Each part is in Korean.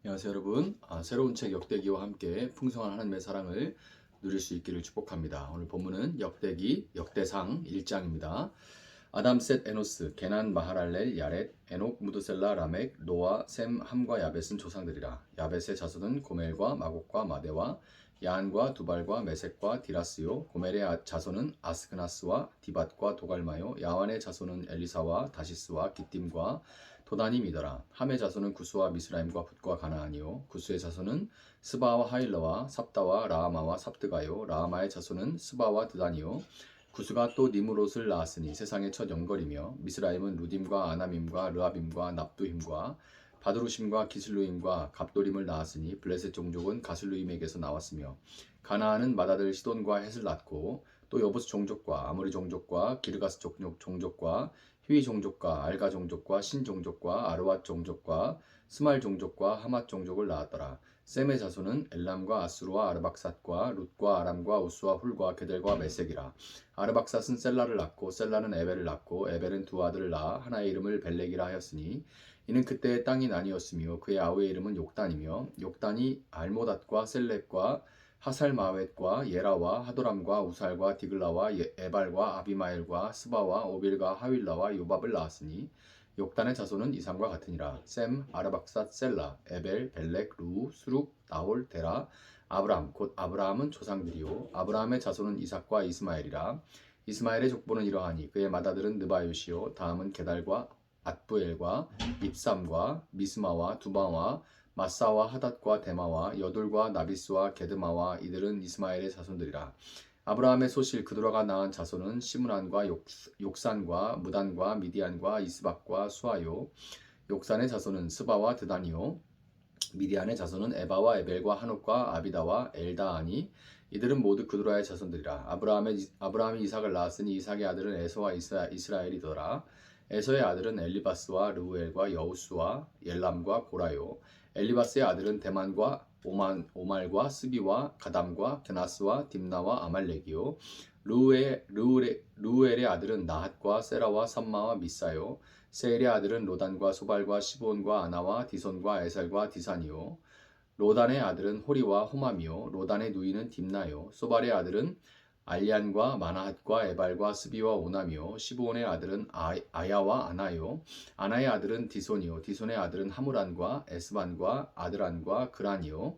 안녕하세요 여러분. 새로운 책 역대기와 함께 풍성한 하나님의 사랑을 누릴 수 있기를 축복합니다. 오늘 본문은 역대기 역대상 1장입니다. 아담, 셋, 에노스, 게난, 마하랄렐, 야렛, 에녹, 무드셀라, 라멕, 노아, 셈, 함과 야벳은 조상들이라. 야벳의 자손은 고멜과 마곡과 마데와 야한과 두발과 메색과 디라스요. 고멜의 자손은 아스그나스와 디밧과 도갈마요. 야완의 자손은 엘리사와 다시스와 기띔과 도다님이더라. 함의 자손은 구스와 미스라임과 붓과 가나안이요. 구스의 자손은 스바와 하일러와 삽다와 라하마와 삽드가요. 라하마의 자손은 스바와 드단이요. 구스가 또 니므롯을 낳았으니 세상의 첫 영걸이며, 미스라임은 루딤과 아남임과 르압임과 납두힘과 바두루심과 기슬루임과 갑도림을 낳았으니 블레셋 종족은 가슬루임에게서 나왔으며, 가나안은 맏아들 시돈과 헷을 낳고 또 여부스 종족과 아모리 종족과 기르가스 종족과 히위 종족과 알가 종족과 신 종족과 아르왓 종족과 스말 종족과 하맛 종족을 낳았더라. 셈의 자손은 엘람과 아수르와 아르박삿과 룻과 아람과 우스와 훌과 게델과 메색이라. 아르박삿은 셀라를 낳고 셀라는 에벨을 낳고 에벨은 두 아들을 낳아 하나의 이름을 벨렉이라 하였으니 이는 그때의 땅이 나뉘었으며 그의 아우의 이름은 욕단이며 욕단이 알모닷과 셀렙과 하살마웻과 예라와 하도람과 우살과 디글라와 에발과 아비마엘과 스바와 오빌과 하윌라와 요밥을 낳았으니 욕단의 자손은 이상과 같으니라. 셈, 아르박삿, 셀라, 에벨, 벨렉, 루, 수룩, 나홀, 데라, 아브람 곧 아브라함은 조상들이요. 아브라함의 자손은 이삭과 이스마엘이라. 이스마엘의 족보는 이러하니 그의 맏아들은 느바요시요. 다음은 게달과 앗부엘과 입삼과 미스마와 두바와 마사와 하닷과 데마와 여둘과 나비스와 게드마와 이들은 이스마엘의 자손들이라. 아브라함의 소실 그드라가 낳은 자손은 시므란과 욕산과 무단과 미디안과 이스박과 수아요. 욕산의 자손은 스바와 드다니요. 미디안의 자손은 에바와 에벨과 한옥과 아비다와 엘다아니. 이들은 모두 그드라의 자손들이라. 아브라함이 이삭을 낳았으니 이삭의 아들은 에서와 이스라엘이더라. 에서의 아들은 엘리바스와 르우엘과 여우스와 옐람과 고라요. 엘리바스의 아들은 데만과 오말과 스비와 가담과 게나스와 딥나와 아말렉이요. 르우엘의 아들은 나핫과 세라와 삼마와 미사요. 세일의 아들은 로단과 소발과 시본과 아나와 디손과 에살과 디산이요. 로단의 아들은 호리와 호맘이요. 로단의 누이는 딥나요. 소발의 아들은 알리안과 마나핫과 에발과 스비와 오남이요. 시브온의 아들은 아야와 아나요. 아나의 아들은 디손이요. 디손의 아들은 하무란과 에스반과 아드란과 그란이요.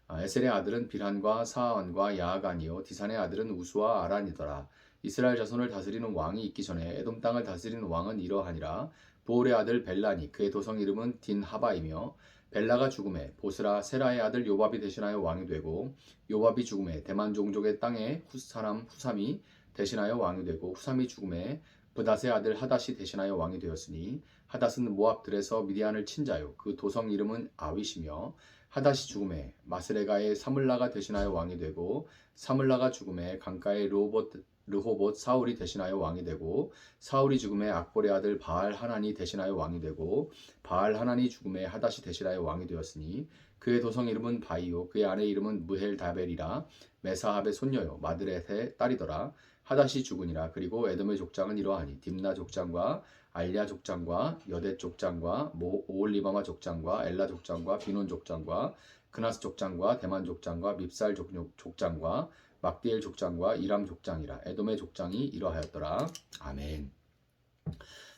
에셀의 아들은 빌한과 사아완과 야아간이요. 디산의 아들은 우수와 아란이더라. 이스라엘 자손을 다스리는 왕이 있기 전에 에돔 땅을 다스리는 왕은 이러하니라. 보올의 아들 벨라니 그의 도성 이름은 딘하바이며, 벨라가 죽음에 보스라 세라의 아들 요밥이 대신하여 왕이 되고, 요밥이 죽음에 대만 종족의 땅에 사람 후삼이 대신하여 왕이 되고, 후삼이 죽음에 브닷의 아들 하닷이 대신하여 왕이 되었으니, 하닷은 모압들에서 미디안을 친 자요. 그 도성 이름은 아윗이며, 하닷이 죽음에 마스레가의 사물라가 대신하여 왕이 되고, 사물라가 죽음에 강가의 르호봇 사울이 대신하여 왕이 되고, 사울이 죽음에 악볼의 아들 바알 하난이 대신하여 왕이 되고, 바알 하난이 죽음에 하닷이 대신하여 왕이 되었으니, 그의 도성 이름은 바이요. 그의 아내 이름은 무헬 다벨이라. 메사합의 손녀요. 마드렛의 딸이더라. 하닷이 죽으니라. 그리고 에돔의 족장은 이러하니 딥나 족장과 알랴 족장과 여댓 족장과 오올리바마 족장과 엘라 족장과 비논 족장과 그나스 족장과 대만 족장과 밉살 족장과 막디엘 족장과 이람 족장이라. 에돔의 족장이 이러하였더라. 아멘.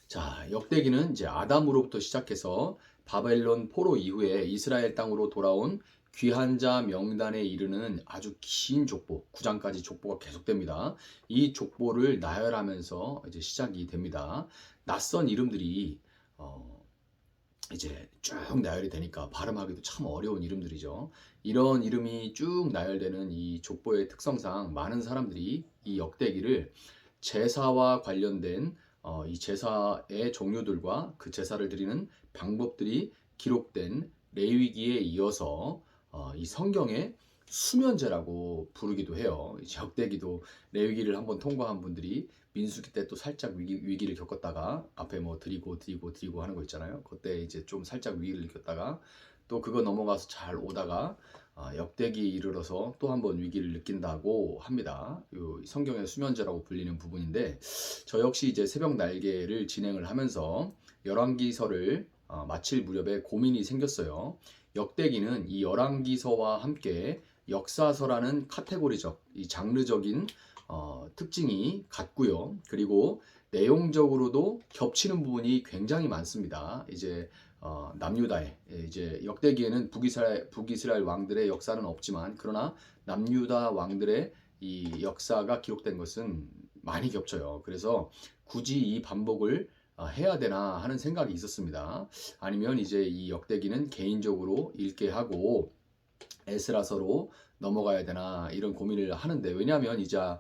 자, 역대기는 이제 아담으로부터 시작해서 바벨론 포로 이후에 이스라엘 땅으로 돌아온 귀한 자 명단에 이르는 아주 긴 족보, 9장까지 족보가 계속됩니다. 이 족보를 나열하면서 이제 시작이 됩니다. 낯선 이름들이 이제 쭉 나열이 되니까 발음하기도 참 어려운 이름들이죠. 이런 이름이 쭉 나열되는 이 족보의 특성상 많은 사람들이 이 역대기를 제사와 관련된 이 제사의 종류들과 그 제사를 드리는 방법들이 기록된 레위기에 이어서 이 성경의 수면제라고 부르기도 해요. 역대기도 레위기를 한번 통과한 분들이 민수기 때 또 살짝 위기를 겪었다가 앞에 뭐 드리고 하는 거 있잖아요. 그때 이제 좀 살짝 위기를 겪었다가 또 그거 넘어가서 잘 오다가 역대기 이르러서 또 한번 위기를 느낀다고 합니다. 성경의 수면제라고 불리는 부분인데, 저 역시 이제 새벽 날개를 진행을 하면서 열왕기서를 마칠 무렵에 고민이 생겼어요. 역대기는 이 열왕기서와 함께 역사서라는 카테고리적, 이 장르적인 특징이 같고요. 그리고 내용적으로도 겹치는 부분이 굉장히 많습니다. 이제 남유다의 이제 역대기에는 북이스라엘 왕들의 역사는 없지만 그러나 남유다 왕들의 이 역사가 기록된 것은 많이 겹쳐요. 그래서 굳이 이 반복을 해야 되나 하는 생각이 있었습니다. 아니면 이제 이 역대기는 개인적으로 읽게 하고 에스라서로 넘어가야 되나 이런 고민을 하는데, 왜냐하면 이제 한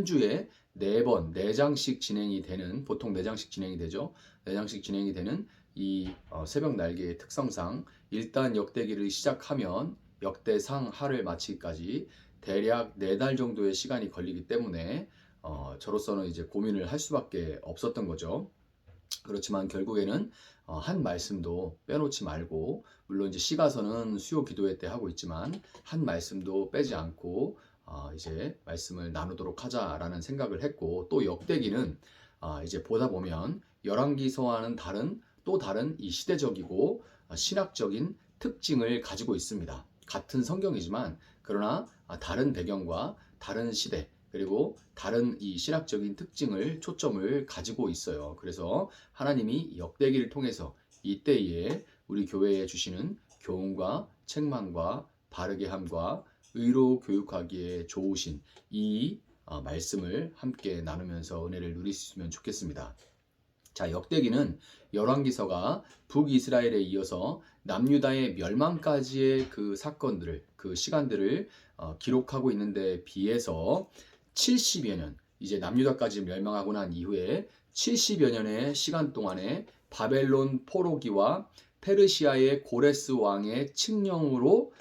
주에 4번, 4장씩 진행이 되는, 보통 4장씩 진행이 되죠. 4장씩 진행이 되는 이 새벽 날개의 특성상 일단 역대기를 시작하면 역대상 하를 마치기까지 대략 4달 정도의 시간이 걸리기 때문에 저로서는 이제 고민을 할 수밖에 없었던 거죠. 그렇지만 결국에는 한 말씀도 빼놓지 말고, 물론 이제 시가서는 수요 기도회 때 하고 있지만 한 말씀도 빼지 않고 이제 말씀을 나누도록 하자라는 생각을 했고, 또 역대기는 이제 보다 보면 열왕기서와는 또 다른 이 시대적이고 신학적인 특징을 가지고 있습니다. 같은 성경이지만 그러나 다른 배경과 다른 시대, 그리고 다른 이 신학적인 특징을 초점을 가지고 있어요. 그래서 하나님이 역대기를 통해서 이때에 우리 교회에 주시는 교훈과 책망과 바르게 함과 의로 교육하기에 좋으신 이 말씀을 함께 나누면서 은혜를 누릴 수 있으면 좋겠습니다. 자, 역대기는 열왕기서가 북이스라엘에 이어서 남유다의 멸망까지의 그 사건들을, 그 시간들을 기록하고 있는데 비해서 70여 년, 이제 남유다까지 멸망하고 난 이후에 70여 년의 시간 동안에 바벨론 포로기와 페르시아의 고레스 왕의 칙령으로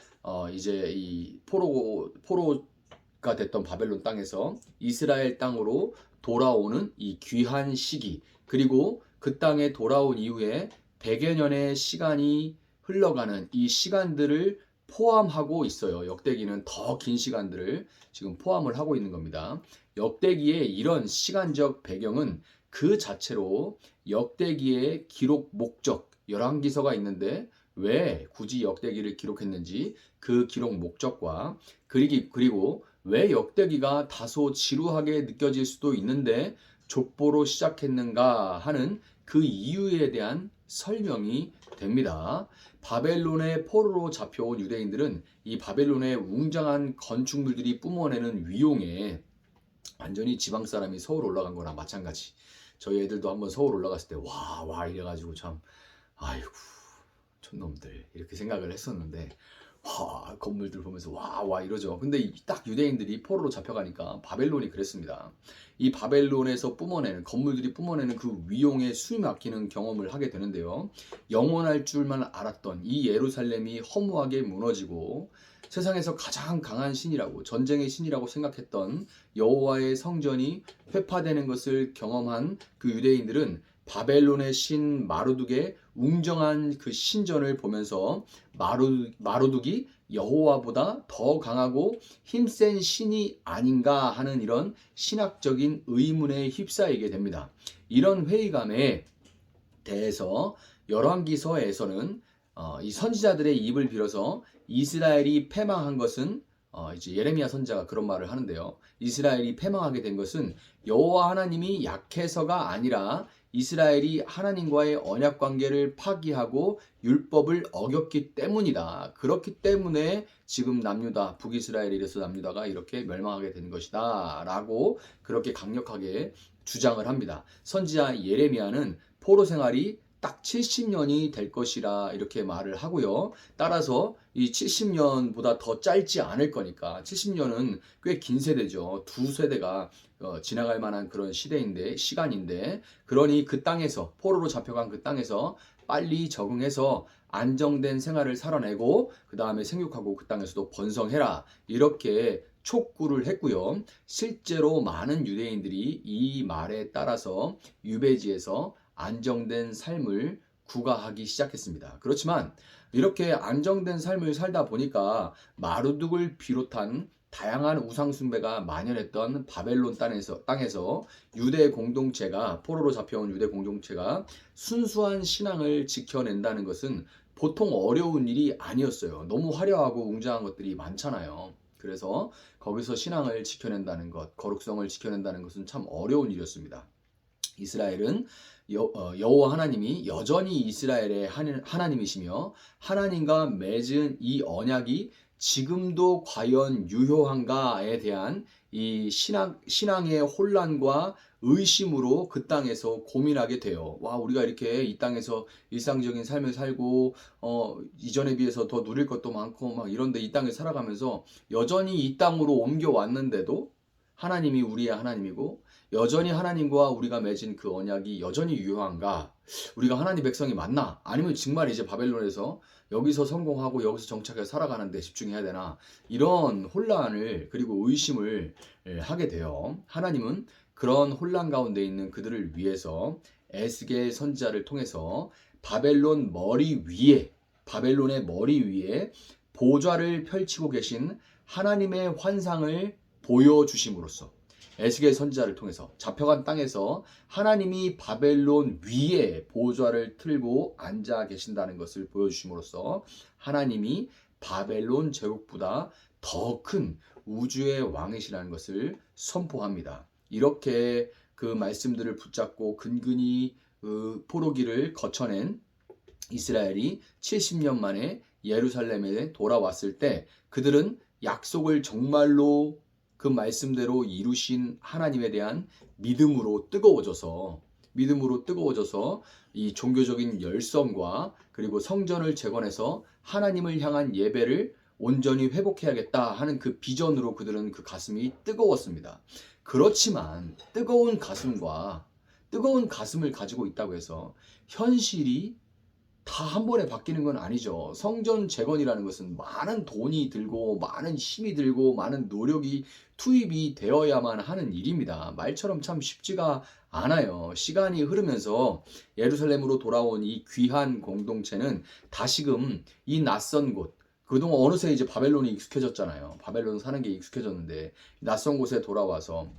이제 이 포로가 됐던 바벨론 땅에서 이스라엘 땅으로 돌아오는 이 귀한 시기, 그리고 그 땅에 돌아온 이후에 100여 년의 시간이 흘러가는 이 시간들을 포함하고 있어요. 역대기는 더 긴 시간들을 지금 포함을 하고 있는 겁니다. 역대기의 이런 시간적 배경은 그 자체로 역대기의 기록 목적, 열왕기서가 있는데 왜 굳이 역대기를 기록했는지 그 기록 목적과, 그리고 왜 역대기가 다소 지루하게 느껴질 수도 있는데 족보로 시작했는가 하는 그 이유에 대한 설명이 됩니다. 바벨론의 포로로 잡혀온 유대인들은 이 바벨론의 웅장한 건축물들이 뿜어내는 위용에 완전히 지방 사람이 서울 올라간 거랑 마찬가지. 저희 애들도 한번 서울 올라갔을 때 와 이래가지고 참 아이고 촌놈들 이렇게 생각을 했었는데, 건물들 보면서 와 이러죠. 근데 딱 유대인들이 포로로 잡혀가니까 바벨론이 그랬습니다. 이 바벨론에서 뿜어내는 건물들이 뿜어내는 그 위용에 숨이 막히는 경험을 하게 되는데요. 영원할 줄만 알았던 이 예루살렘이 허무하게 무너지고 세상에서 가장 강한 신이라고, 전쟁의 신이라고 생각했던 여호와의 성전이 회파되는 것을 경험한 그 유대인들은 바벨론의 신 마루둑의 웅정한 그 신전을 보면서 마루둑이 여호와보다 더 강하고 힘센 신이 아닌가 하는 이런 신학적인 의문에 휩싸이게 됩니다. 이런 회의감에 대해서 열왕기서에서는 이 선지자들의 입을 빌어서 이스라엘이 패망한 것은 이제 예레미야 선지자가 그런 말을 하는데요. 이스라엘이 패망하게 된 것은 여호와 하나님이 약해서가 아니라 이스라엘이 하나님과의 언약 관계를 파기하고 율법을 어겼기 때문이다. 그렇기 때문에 지금 남유다, 북이스라엘에 이래서 남유다가 이렇게 멸망하게 된 것이다 라고 그렇게 강력하게 주장을 합니다. 선지자 예레미야는 포로 생활이 딱 70년이 될 것이라 이렇게 말을 하고요. 따라서 이 70년보다 더 짧지 않을 거니까, 70년은 꽤 긴 세대죠. 두 세대가 지나갈 만한 그런 시간인데, 그러니 그 땅에서, 포로로 잡혀간 그 땅에서 빨리 적응해서 안정된 생활을 살아내고 그 다음에 생육하고 그 땅에서도 번성해라 이렇게 촉구를 했고요. 실제로 많은 유대인들이 이 말에 따라서 유배지에서 안정된 삶을 구가하기 시작했습니다. 그렇지만 이렇게 안정된 삶을 살다 보니까 마루둑을 비롯한 다양한 우상 숭배가 만연했던 바벨론 땅에서 유대 공동체가 포로로 잡혀온 유대 공동체가 순수한 신앙을 지켜낸다는 것은 보통 어려운 일이 아니었어요. 너무 화려하고 웅장한 것들이 많잖아요. 그래서 거기서 신앙을 지켜낸다는 것, 거룩성을 지켜낸다는 것은 참 어려운 일이었습니다. 이스라엘은 여호와 하나님이 여전히 이스라엘의 하나님이시며 하나님과 맺은 이 언약이 지금도 과연 유효한가에 대한 이 신앙의 혼란과 의심으로 그 땅에서 고민하게 돼요. 와, 우리가 이렇게 이 땅에서 일상적인 삶을 살고 이전에 비해서 더 누릴 것도 많고 막 이런데 이 땅에 살아가면서 여전히 이 땅으로 옮겨왔는데도 하나님이 우리의 하나님이고 여전히 하나님과 우리가 맺은 그 언약이 여전히 유효한가? 우리가 하나님 백성이 맞나? 아니면 정말 이제 바벨론에서 여기서 성공하고 여기서 정착해서 살아가는데 집중해야 되나? 이런 혼란을 그리고 의심을 하게 돼요. 하나님은 그런 혼란 가운데 있는 그들을 위해서 에스겔 선지자를 통해서 바벨론의 머리 위에 보좌를 펼치고 계신 하나님의 환상을 보여주심으로써 에스겔 선지자를 통해서 잡혀간 땅에서 하나님이 바벨론 위에 보좌를 틀고 앉아 계신다는 것을 보여주심으로써 하나님이 바벨론 제국보다 더 큰 우주의 왕이시라는 것을 선포합니다. 이렇게 그 말씀들을 붙잡고 근근히 포로기를 거쳐낸 이스라엘이 70년 만에 예루살렘에 돌아왔을 때 그들은 약속을 정말로 그 말씀대로 이루신 하나님에 대한 믿음으로 뜨거워져서 이 종교적인 열성과 그리고 성전을 재건해서 하나님을 향한 예배를 온전히 회복해야겠다 하는 그 비전으로 그들은 그 가슴이 뜨거웠습니다. 그렇지만 뜨거운 가슴을 가지고 있다고 해서 현실이 다 한 번에 바뀌는 건 아니죠. 성전 재건이라는 것은 많은 돈이 들고 많은 힘이 들고 많은 노력이 투입이 되어야만 하는 일입니다. 말처럼 참 쉽지가 않아요. 시간이 흐르면서 예루살렘으로 돌아온 이 귀한 공동체는 다시금 이 낯선 곳, 그동안 어느새 이제 바벨론이 익숙해졌잖아요. 바벨론 사는 게 익숙해졌는데 낯선 곳에 돌아와서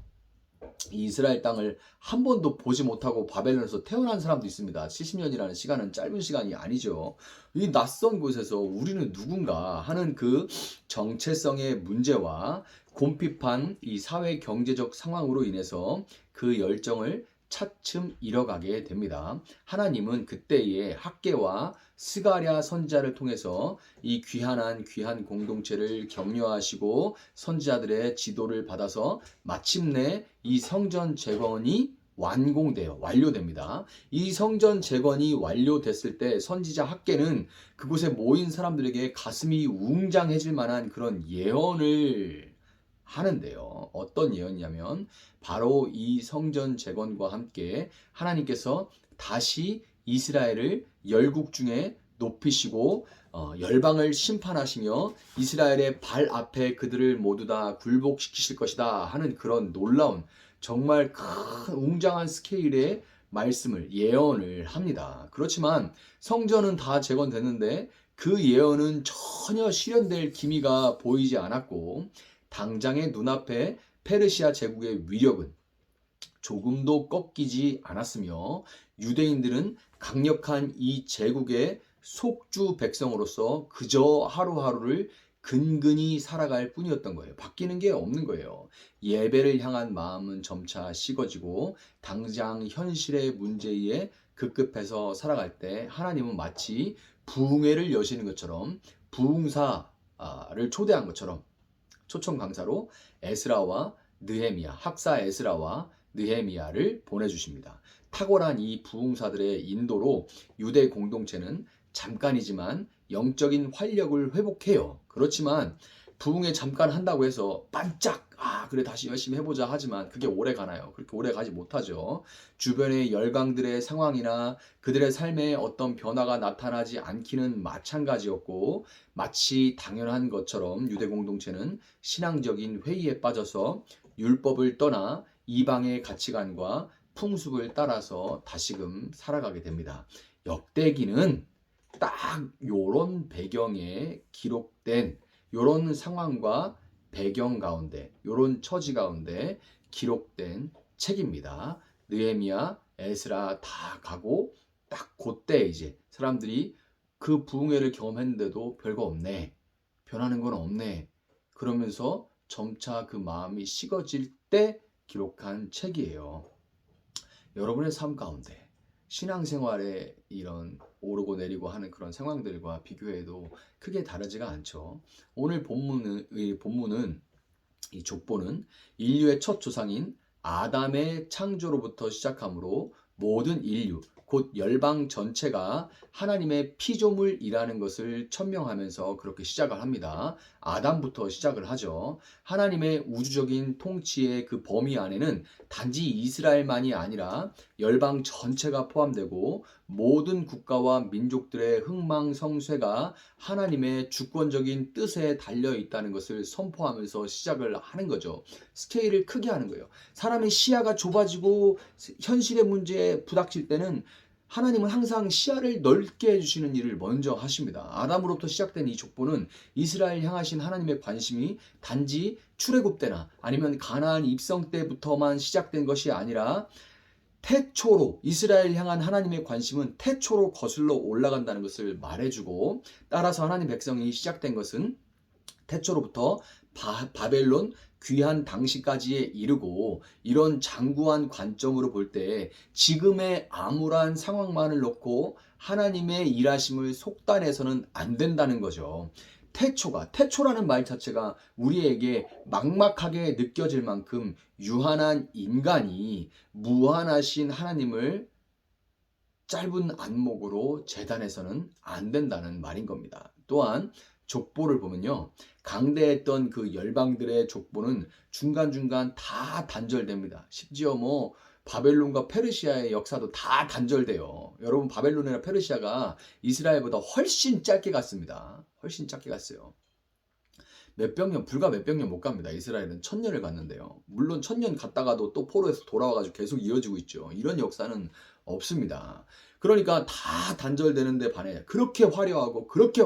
이 이스라엘 땅을 한 번도 보지 못하고 바벨론에서 태어난 사람도 있습니다. 70년이라는 시간은 짧은 시간이 아니죠. 이 낯선 곳에서 우리는 누군가 하는 그 정체성의 문제와 곰핍한 이 사회 경제적 상황으로 인해서 그 열정을 차츰 잃어가게 됩니다. 하나님은 그때의 학개와 스가랴 선지자를 통해서 이 귀한 공동체를 격려하시고 선지자들의 지도를 받아서 마침내 이 성전 재건이 완료됩니다. 이 성전 재건이 완료됐을 때 선지자 학개는 그곳에 모인 사람들에게 가슴이 웅장해질 만한 그런 예언을 하는데요. 어떤 예언이냐면 바로 이 성전 재건과 함께 하나님께서 다시 이스라엘을 열국 중에 높이시고 열방을 심판하시며 이스라엘의 발 앞에 그들을 모두 다 굴복시키실 것이다 하는 그런 놀라운 정말 큰 웅장한 스케일의 말씀을 예언을 합니다. 그렇지만 성전은 다 재건됐는데 그 예언은 전혀 실현될 기미가 보이지 않았고 당장의 눈앞에 페르시아 제국의 위력은 조금도 꺾이지 않았으며 유대인들은 강력한 이 제국의 속주 백성으로서 그저 하루하루를 근근히 살아갈 뿐이었던 거예요. 바뀌는 게 없는 거예요. 예배를 향한 마음은 점차 식어지고 당장 현실의 문제에 급급해서 살아갈 때 하나님은 마치 부흥회를 여시는 것처럼 부흥사를 초대한 것처럼 초청 강사로 에스라와 느헤미야, 학사 에스라와 느헤미야를 보내주십니다. 탁월한 이 부흥사들의 인도로 유대 공동체는 잠깐이지만 영적인 활력을 회복해요. 그렇지만 부흥회 잠깐 한다고 해서 반짝 그래 다시 열심히 해보자 하지만 그게 오래 가나요? 그렇게 오래 가지 못하죠. 주변의 열강들의 상황이나 그들의 삶에 어떤 변화가 나타나지 않기는 마찬가지였고 마치 당연한 것처럼 유대 공동체는 신앙적인 회의에 빠져서 율법을 떠나 이방의 가치관과 풍습을 따라서 다시금 살아가게 됩니다. 역대기는 딱 요런 배경에 기록된 요런 상황과 배경 가운데, 이런 처지 가운데 기록된 책입니다. 느헤미야, 에스라 다 가고 딱 그때 이제 사람들이 그 부흥회를 경험했는데도 별거 없네, 변하는 건 없네, 그러면서 점차 그 마음이 식어질 때 기록한 책이에요. 여러분의 삶 가운데 신앙생활에 이런 오르고 내리고 하는 그런 상황들과 비교해도 크게 다르지가 않죠. 오늘 본문은 이 족보는 인류의 첫 조상인 아담의 창조로부터 시작하므로 모든 인류, 곧 열방 전체가 하나님의 피조물이라는 것을 천명하면서 그렇게 시작을 합니다. 아담부터 시작을 하죠. 하나님의 우주적인 통치의 그 범위 안에는 단지 이스라엘만이 아니라 열방 전체가 포함되고 모든 국가와 민족들의 흥망성쇠가 하나님의 주권적인 뜻에 달려 있다는 것을 선포하면서 시작을 하는 거죠. 스케일을 크게 하는 거예요. 사람의 시야가 좁아지고 현실의 문제에 부닥칠 때는 하나님은 항상 시야를 넓게 해주시는 일을 먼저 하십니다. 아담으로부터 시작된 이 족보는 이스라엘 향하신 하나님의 관심이 단지 출애굽 때나 아니면 가나안 입성 때부터만 시작된 것이 아니라 태초로 이스라엘 향한 하나님의 관심은 태초로 거슬러 올라간다는 것을 말해주고, 따라서 하나님 백성이 시작된 것은 태초로부터 바벨론 귀한 당시까지에 이르고, 이런 장구한 관점으로 볼 때 지금의 암울한 상황만을 놓고 하나님의 일하심을 속단해서는 안 된다는 거죠. 태초라는 말 자체가 우리에게 막막하게 느껴질 만큼 유한한 인간이 무한하신 하나님을 짧은 안목으로 재단해서는 안 된다는 말인 겁니다. 또한 족보를 보면요, 강대했던 그 열방들의 족보는 중간중간 다 단절됩니다. 심지어 바벨론과 페르시아의 역사도 다 단절돼요. 여러분, 바벨론이나 페르시아가 이스라엘보다 훨씬 짧게 갔습니다. 훨씬 짧게 갔어요. 불과 몇백 년 못 갑니다. 이스라엘은 1000년을 갔는데요. 물론 1000년 갔다가도 또 포로에서 돌아와가지고 계속 이어지고 있죠. 이런 역사는 없습니다. 그러니까 다 단절되는데 반해 그렇게 화려하고 그렇게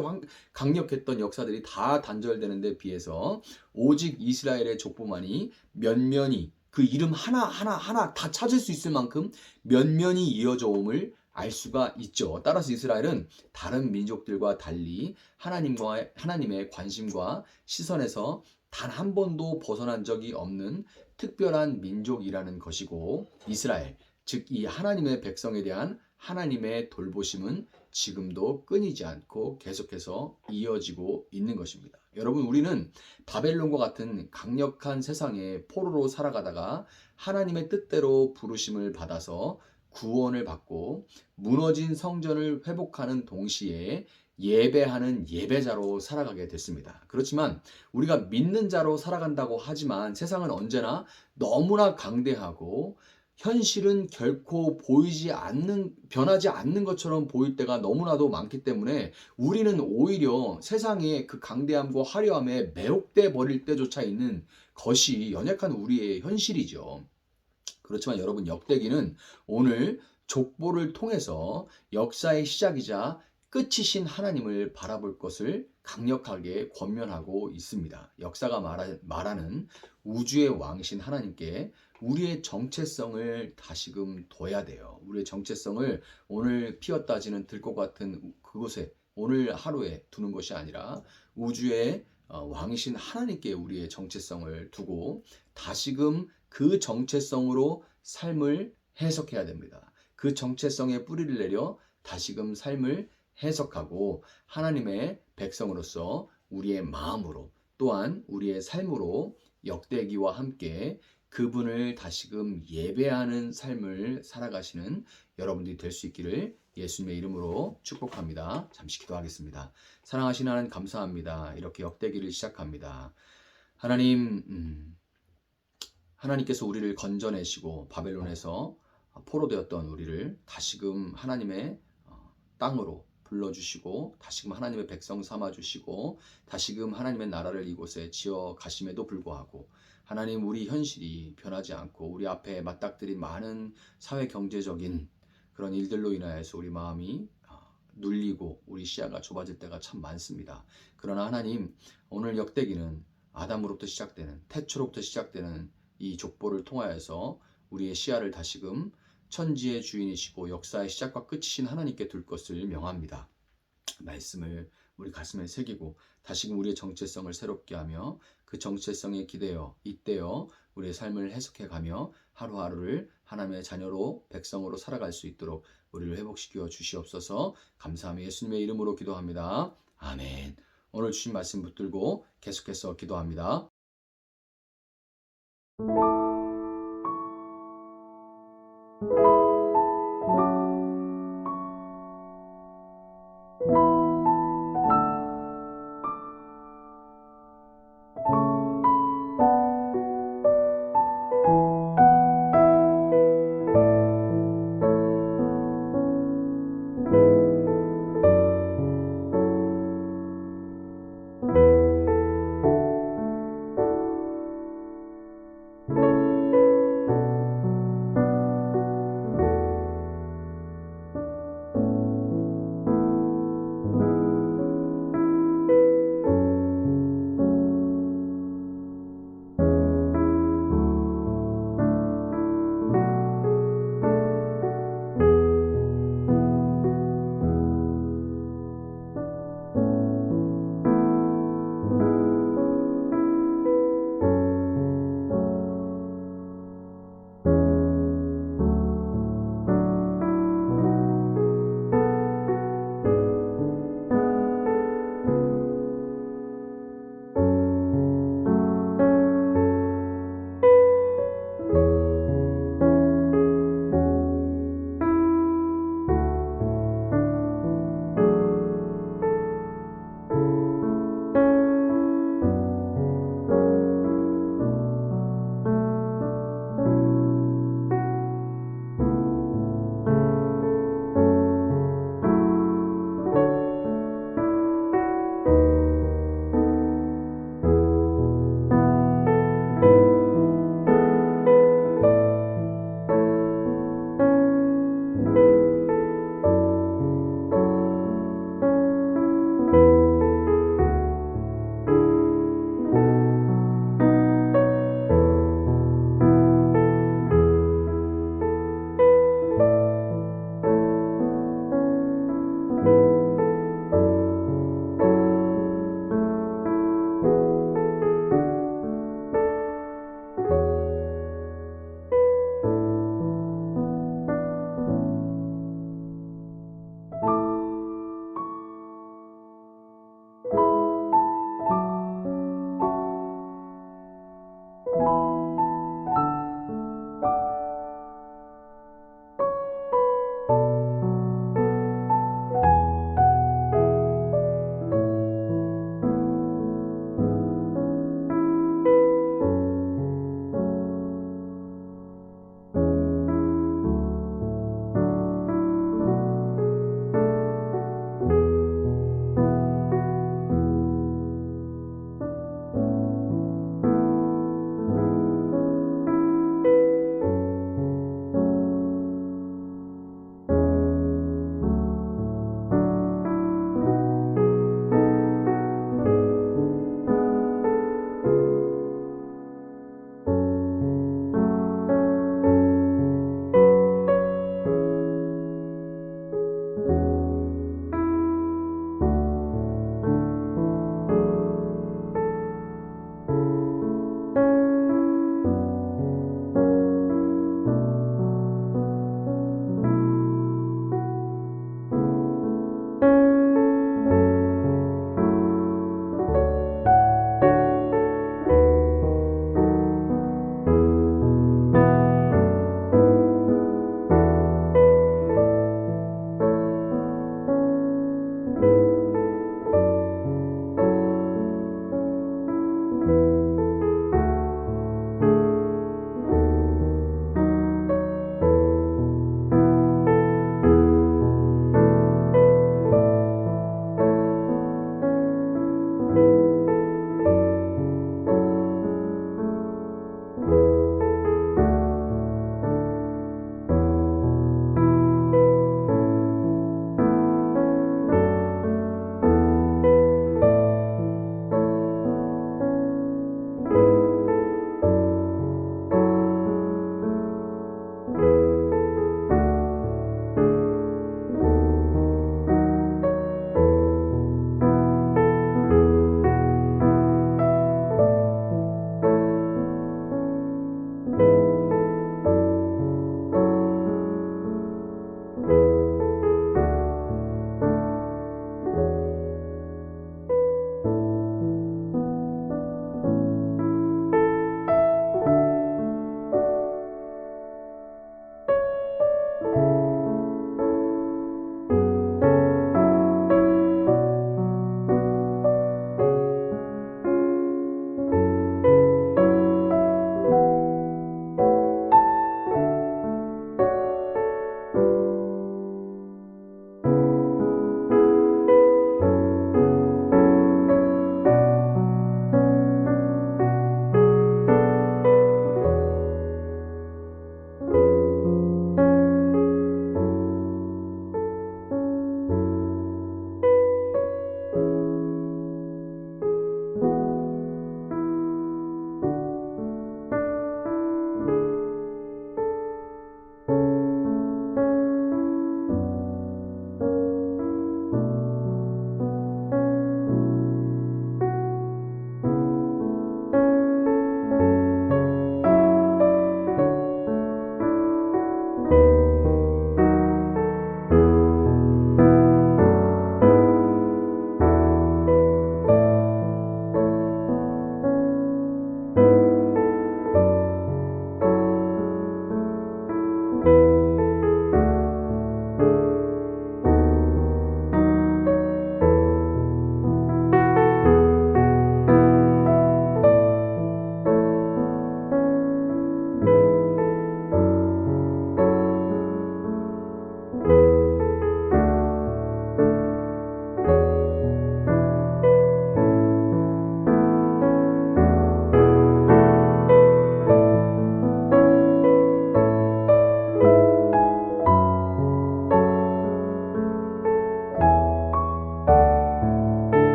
강력했던 역사들이 다 단절되는데 비해서 오직 이스라엘의 족보만이 면면이 그 이름 하나 다 찾을 수 있을 만큼 면면이 이어져 옴을 알 수가 있죠. 따라서 이스라엘은 다른 민족들과 달리 하나님의 관심과 시선에서 단 한 번도 벗어난 적이 없는 특별한 민족이라는 것이고, 이스라엘, 즉 이 하나님의 백성에 대한 하나님의 돌보심은 지금도 끊이지 않고 계속해서 이어지고 있는 것입니다. 여러분, 우리는 바벨론과 같은 강력한 세상에 포로로 살아가다가 하나님의 뜻대로 부르심을 받아서 구원을 받고 무너진 성전을 회복하는 동시에 예배하는 예배자로 살아가게 됐습니다. 그렇지만 우리가 믿는 자로 살아간다고 하지만 세상은 언제나 너무나 강대하고 현실은 결코 변하지 않는 것처럼 보일 때가 너무나도 많기 때문에 우리는 오히려 세상의 그 강대함과 화려함에 매혹돼 버릴 때조차 있는 것이 연약한 우리의 현실이죠. 그렇지만 여러분, 역대기는 오늘 족보를 통해서 역사의 시작이자 끝이신 하나님을 바라볼 것을 강력하게 권면하고 있습니다. 역사가 말하는 우주의 왕이신 하나님께 우리의 정체성을 다시금 둬야 돼요. 우리의 정체성을 오늘 피었다 지는 들꽃 같은 그곳에 오늘 하루에 두는 것이 아니라 우주의 왕이신 하나님께 우리의 정체성을 두고 다시금 그 정체성으로 삶을 해석해야 됩니다. 그 정체성에 뿌리를 내려 다시금 삶을 해석하고 하나님의 백성으로서 우리의 마음으로 또한 우리의 삶으로 역대기와 함께 그분을 다시금 예배하는 삶을 살아가시는 여러분들이 될 수 있기를 예수님의 이름으로 축복합니다. 잠시 기도하겠습니다. 사랑하시는 하나님, 감사합니다. 이렇게 역대기를 시작합니다. 하나님께서 우리를 건져내시고 바벨론에서 포로되었던 우리를 다시금 하나님의 땅으로 불러주시고 다시금 하나님의 백성 삼아주시고 다시금 하나님의 나라를 이곳에 지어 가심에도 불구하고 하나님, 우리 현실이 변하지 않고 우리 앞에 맞닥뜨린 많은 사회 경제적인 그런 일들로 인하여서 우리 마음이 눌리고 우리 시야가 좁아질 때가 참 많습니다. 그러나 하나님, 오늘 역대기는 아담으로부터 시작되는, 태초로부터 시작되는 이 족보를 통하여서 우리의 시야를 다시금 천지의 주인이시고 역사의 시작과 끝이신 하나님께 둘 것을 명합니다. 말씀을 우리 가슴에 새기고 다시금 우리의 정체성을 새롭게 하며 그 정체성에 기대어 잇대어 우리의 삶을 해석해가며 하루하루를 하나님의 자녀로 백성으로 살아갈 수 있도록 우리를 회복시켜 주시옵소서. 감사하며 예수님의 이름으로 기도합니다. 아멘. 오늘 주신 말씀 붙들고 계속해서 기도합니다.